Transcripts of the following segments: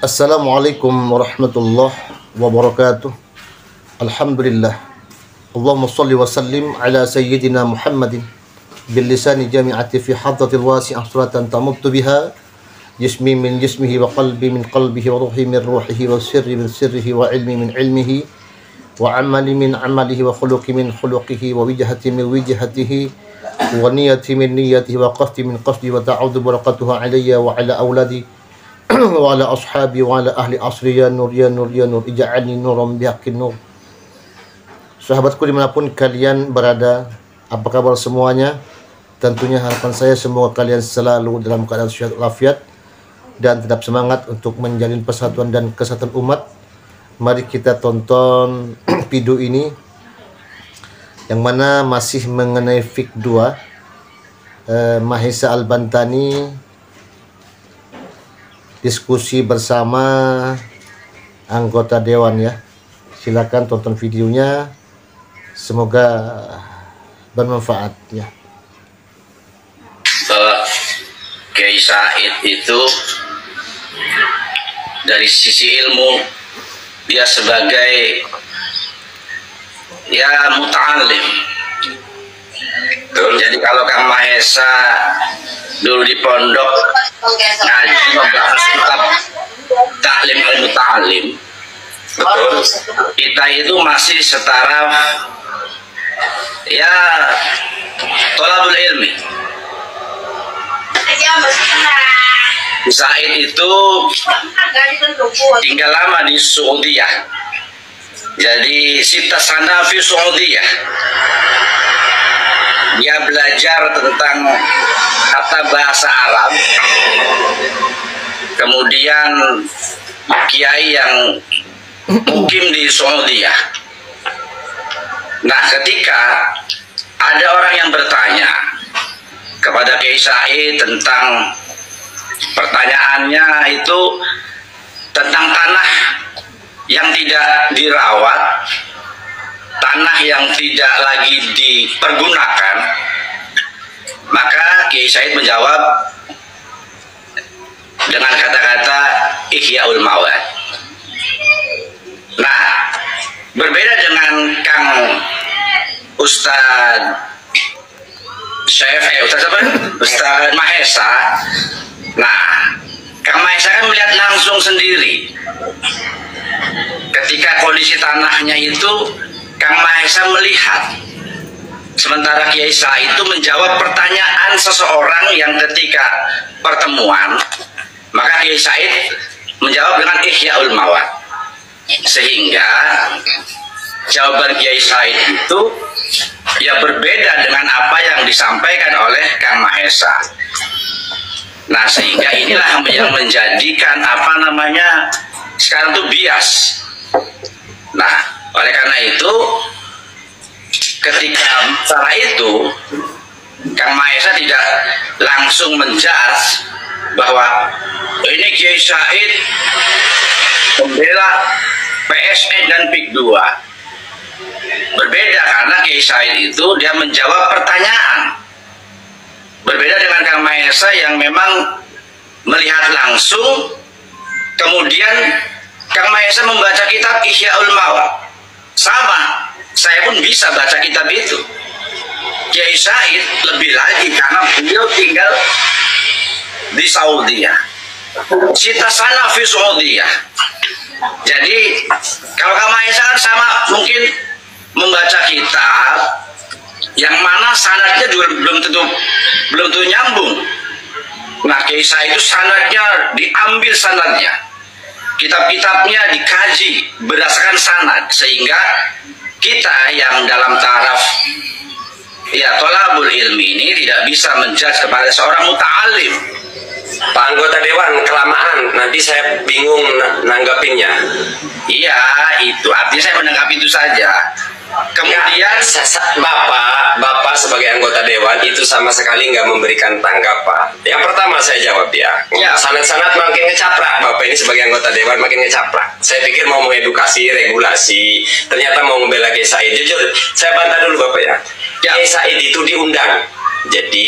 Assalamualaikum warahmatullahi wabarakatuh. Alhamdulillah. Allahumma salli wa sallim ala sayyidina Muhammadin bil lisani jami'ati fi hadratil wasi'ah suratan tamuttu biha jismi min jismihi wa qalbi min qalbihi wa ruhi min ruhihi wa sirri min sirrihi wa ilmi min ilmihi wa amali min amalihi wa khuluqi min khuluqihi wa wijhati min wijhatihi wa niyati min niyatihi wa qasdi min qasdi wa ta'udhu barakatuha alayya wa ala awladi wa ala ashabi wa ala ahli asri ya nur ya nur ya nur ija'alni nuram bihaqqin nur. Sahabatku dimanapun kalian berada, apa kabar semuanya? Tentunya harapan saya semoga kalian selalu dalam keadaan sehat walafiat dan tetap semangat untuk menjalin persatuan dan kesatuan umat. Mari kita tonton video ini yang mana masih mengenai Fik 2 Mahesa Al-Bantani diskusi bersama anggota dewan ya. Silakan tonton videonya, semoga bermanfaat ya. Kiai Said itu dari sisi ilmu dia sebagai ya muta'alim. Jadi kalau Kang Mahesa dulu di pondok ngaji membahas kitab Ta'lim al-Muta'alim, betul, kita itu masih setara ya thalabul ilmi. Said itu tinggal lama di Saudiyah, jadi Sita Sana fi Saudiyah. Dia belajar tentang kata bahasa Arab, kemudian kiai yang mukim di Saudiyah. Nah, ketika ada orang yang bertanya kepada Kiai Said tentang pertanyaannya itu tentang tanah yang tidak dirawat, tanah yang tidak lagi dipergunakan, maka Kiai Said menjawab dengan kata-kata Ihya'ul Mawad. Nah, berbeda dengan Kang Ustadz Ustadz Mahesa. Nah, Kang Mahesa kan melihat langsung sendiri ketika kondisi tanahnya itu. Kang Mahesa melihat, sementara Kiai Said itu menjawab pertanyaan seseorang yang ketika pertemuan, maka Kiai Said menjawab dengan Ihya'ul Mawad, sehingga jawaban Kiai Said itu ya berbeda dengan apa yang disampaikan oleh Kang Mahesa. Nah, sehingga inilah yang menjadikan apa namanya sekarang tuh bias. Nah, oleh karena itu, ketika masalah itu, Kang Mahesa tidak langsung menjudge bahwa ini Kiai Said membela PSN dan Fik 2. Berbeda karena Kiai Said itu dia menjawab pertanyaan. Berbeda dengan Kang Mahesa yang memang melihat langsung, kemudian Kang Mahesa membaca kitab Ihya'ul Mawad. Sama, saya pun bisa baca kitab itu. Kiai Said lebih lagi karena beliau tinggal di Saudiyah. Sita Sana fi Saudiyah. Jadi kalau Kang Mahesa kan sama mungkin membaca kitab yang mana sanadnya juga belum tentu nyambung. Nah, Kiai Said itu sanadnya diambil sanadnya. Kitab-kitabnya dikaji berdasarkan sanad, sehingga kita yang dalam taraf ya thalabul ilmi ini tidak bisa menjudge kepada seorang muta'alim. Pak anggota dewan, kelamaan, nanti saya bingung nanggapinnya. Iya, itu artinya saya menanggapi itu saja. Kemudian Bapak sebagai anggota dewan itu sama sekali nggak memberikan tanggapan. Yang pertama saya jawab ya. Sanad-sanad makin ngecaprak. Bapak ini sebagai anggota dewan makin ngecaprak. Saya pikir mau mengedukasi, regulasi, ternyata mau membela Kiai Said. Jujur, saya bantah dulu Bapak ya. Kiai Said itu diundang. Jadi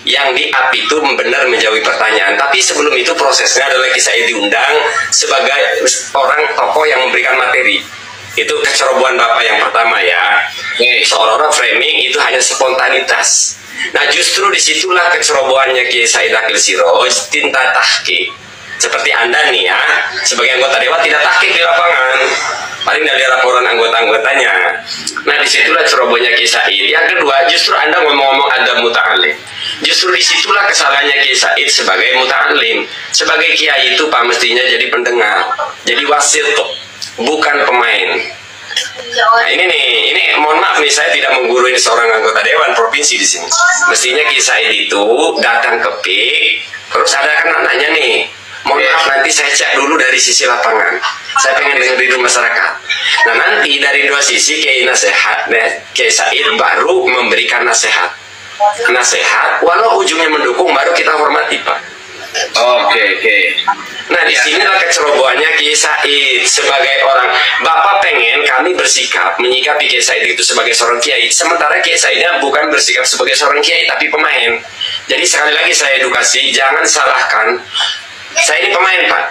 yang di-up itu benar menjawab pertanyaan. Tapi sebelum itu prosesnya adalah saya diundang sebagai orang tokoh yang memberikan materi. Itu kecerobohan Bapak yang pertama ya. Seolah-olah framing itu hanya spontanitas. Nah justru disitulah kecerobohannya Kiai Said Akil Siroj, tinta tahqiq. Seperti Anda nih ya, sebagai anggota dewan tidak tahqiq di lapangan. Paling dari laporan anggota-anggotanya. Nah disitulah cerobohnya Kiai Said. Yang kedua, justru Anda ngomong-ngomong adab muta'alim. Justru disitulah kesalahannya Kiai Said sebagai muta'alim. Sebagai kiai itu Pak mestinya jadi pendengar, jadi wasit, bukan pemain. Nah ini mohon maaf nih, saya tidak menggurui seorang anggota dewan provinsi di sini. Mestinya Kiai Said itu datang ke PIK, terus ada kan nanya nih, mohon maaf nanti saya cek dulu dari sisi lapangan. Saya pengen dengar dari masyarakat. Nah nanti dari dua sisi Kiai Said baru memberikan nasihat. Walau ujungnya mendukung baru kita hormati Pak. Oke. Nah di sinilah kecerobohannya Kiai Said sebagai orang. Bapak pengen kami bersikap menyikapi Kiai Said itu sebagai seorang kiai, sementara Kiai Saidnya bukan bersikap sebagai seorang kiai tapi pemain. Jadi sekali lagi saya edukasi, jangan salahkan. Saya ini pemain Pak.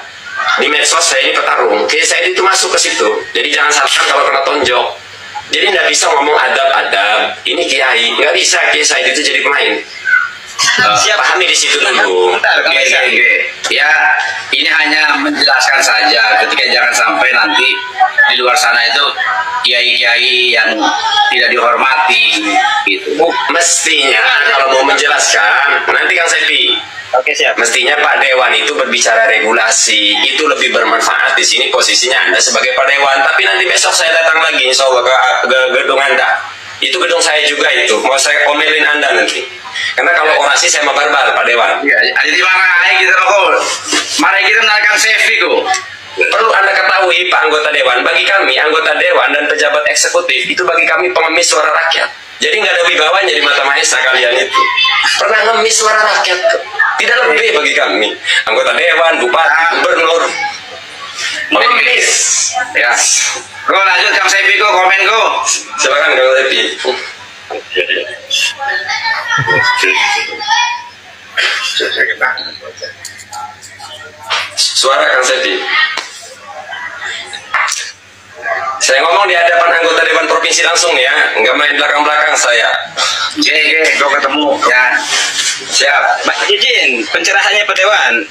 Di medsos saya ini petarung. Kiai Said itu masuk ke situ. Jadi jangan salahkan kalau kena tonjok. Jadi nggak bisa ngomong adab-adab. Ini kiai, nggak bisa Kiai Said itu jadi pemain. Siapa pahami di situ dulu. Ya, ini hanya menjelaskan saja. Ketika jangan sampai nanti di luar sana itu kiai-kiai yang tidak dihormati. Gitu. Mestinya kalau mau menjelaskan, nanti Kang Sepi. Oke siap. Mestinya Pak Dewan itu berbicara regulasi, itu lebih bermanfaat di sini posisinya Anda sebagai Pak Dewan. Tapi nanti besok saya datang lagi, insya Allah ke gedung Anda. Itu gedung saya juga itu. Mau saya omelin Anda nanti. Karena kalau orasi saya mau barbar Pak Dewan. Iya. Jadi marahin kita kok. Mari kita menarikan Sefi kok. Perlu Anda ketahui Pak anggota Dewan, bagi kami anggota Dewan dan pejabat eksekutif itu bagi kami pengemis suara rakyat. Jadi nggak ada wibawanya di mata Mahesa kalian itu. Pernah ngemis suara rakyat, tidak lebih bagi kami. Anggota Dewan, Bupati, Gubernur, pengemis. Ya. Kok lanjut Kang Sefi kok, komen kok. Silakan Kang Sefi. Suara Kang Sefi. Saya ngomong di hadapan anggota Dewan Provinsi langsung ya, nggak main belakang-belakang saya. Oke, gue ketemu ya. Siap. Pak izin pencerahannya Pak Dewan.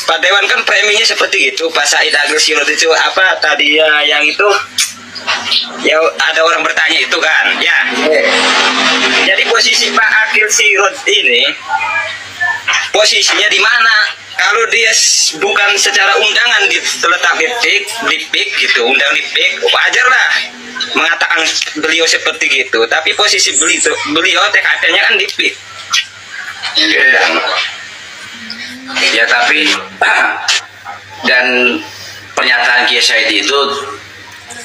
Pak Dewan kan preminya seperti itu. Pak Said Akil Siroj itu apa tadi ya, yang itu ya ada orang bertanya itu kan ya. Jadi posisi Pak Akil Siroj ini posisinya di mana? Kalau dia bukan secara undangan terletak di PIK gitu, undang di PIK, wajar lah mengatakan beliau seperti gitu. Tapi posisi beliau TKP-nya kan di PIK. Ya tapi dan pernyataan Kiai Said itu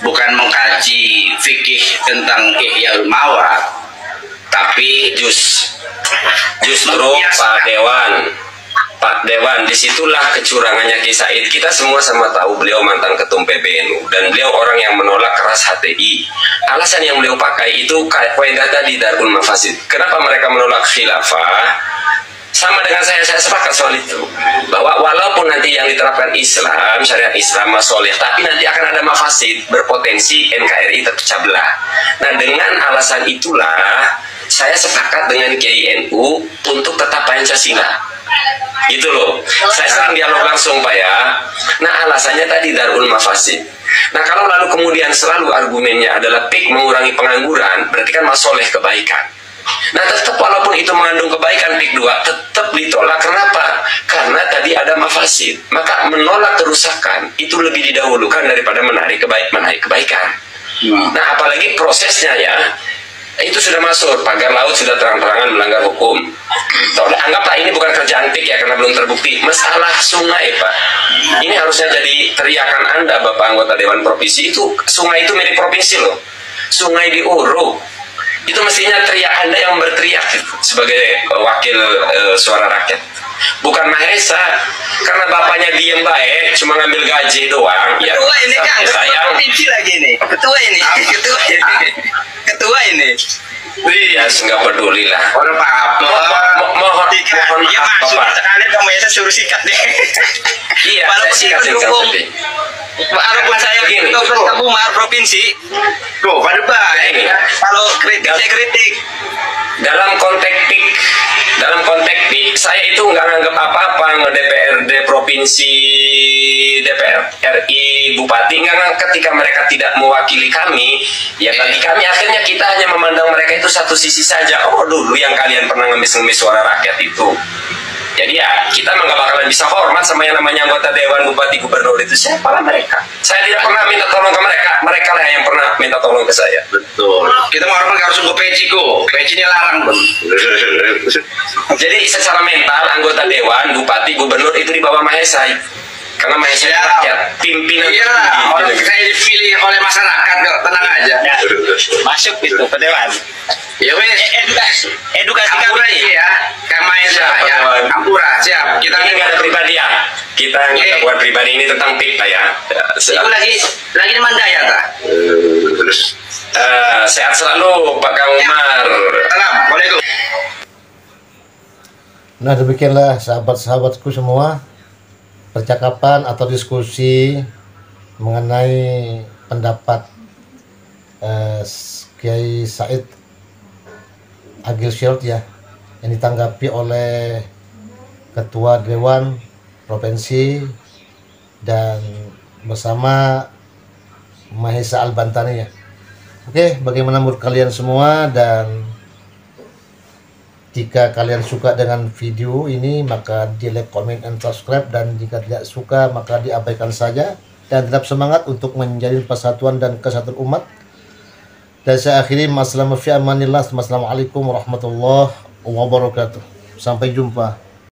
bukan mengkaji fikih tentang Ihyaul Mawad, tapi Justru Pak Dewan, disitulah kecurangannya Kiai Said. Kita semua sama tahu beliau mantan ketum PBNU dan beliau orang yang menolak keras HTI. Alasan yang beliau pakai itu kaidah tadi Darul Mafasid. Kenapa mereka menolak khilafah? Sama dengan saya sepakat soal itu. Bahwa walaupun nanti yang diterapkan Islam, syariat Islam masoleh, tapi nanti akan ada mafasid, berpotensi NKRI terpecah belah. Nah dengan alasan itulah saya sepakat dengan Kiai NU untuk tetap Pancasila. Gitu loh, saya sering dialog langsung Pak ya. Nah alasannya tadi Darul Mafasid. Nah kalau lalu kemudian selalu argumennya adalah PIK mengurangi pengangguran, berarti kan masoleh kebaikan. Nah tetap walaupun itu mengandung kebaikan PIK 2 tetap ditolak. Kenapa? Karena tadi ada mafasid. Maka menolak kerusakan itu lebih didahulukan daripada menarik kebaikan. Nah apalagi prosesnya ya, itu sudah masuk, pagar laut sudah terang-terangan melanggar hukum. Anggaplah ini bukan kerjaan PIK ya karena belum terbukti. Masalah sungai Pak, ini harusnya jadi teriakan Anda Bapak anggota Dewan Provinsi. Itu sungai itu milik provinsi loh. Sungai di Uruk itu mestinya teriak Anda yang berteriak gitu, sebagai wakil suara rakyat. bukan Mahesa. Karena bapaknya diem baik, cuma ngambil gaji doang. Ketua ini kan, ketua provinsi lagi nih. Ketua ini. Iya, nggak peduli lah. Orang apa? Mohon Iya masuk sekali ke Mahesa suruh sikat deh. Iya, Walaupun saya itu dukung. Walaupun saya ketua provinsi. Tuh, pada baik. Kalau kritik saya kritik. Dalam konteks PIK, saya itu nggak nganggap apa-apa nge-DPRD provinsi, DPR RI, bupati, nggak ketika mereka tidak mewakili kami, ya bagi kami akhirnya kita hanya memandang mereka itu satu sisi saja. Oh, dulu yang kalian pernah ngemis-ngemis suara rakyat itu. Jadi ya, kita nggak bakalan bisa hormat sama yang namanya anggota dewan, bupati, gubernur itu. Siapalah mereka? Saya tidak pernah minta tolong ke mereka. Mereka lah yang pernah minta tolong ke saya. Betul. Kita mau hormat harus gue peci kok. Peci ini larang, Bang. Jadi secara mental anggota dewan, bupati, gubernur itu di bawah Mahesa. Karena Mahesa Ya. rakyat, pimpinan. Iya, orang saya dipilih oleh masyarakat kok, tenang aja. Ya, masuk itu ke dewan. Ya wes. Edukasi Ampura kami. ini ya, Kang Maesa ya. Ampura, siap. Kita Ini nggak ada pribadi ya. Kita nggak buat pribadi, ini tentang PIK lah ya. Ibu lagi di Mandaya ta? Sehat selalu Pak Kang Umar. Assalamualaikum. Nah, demikianlah sahabat-sahabatku semua, percakapan atau diskusi mengenai pendapat Kiai Said Agil Sirot ya, yang ditanggapi oleh Ketua Dewan Provinsi dan bersama Mahesa Al-Bantani ya. Oke, bagaimana menurut kalian semua? Dan jika kalian suka dengan video ini, maka di like, comment, and subscribe. Dan jika tidak suka, maka diabaikan saja. Dan tetap semangat untuk menjalin persatuan dan kesatuan umat. Dan saya akhiri, Assalamualaikum warahmatullahi wabarakatuh. Sampai jumpa.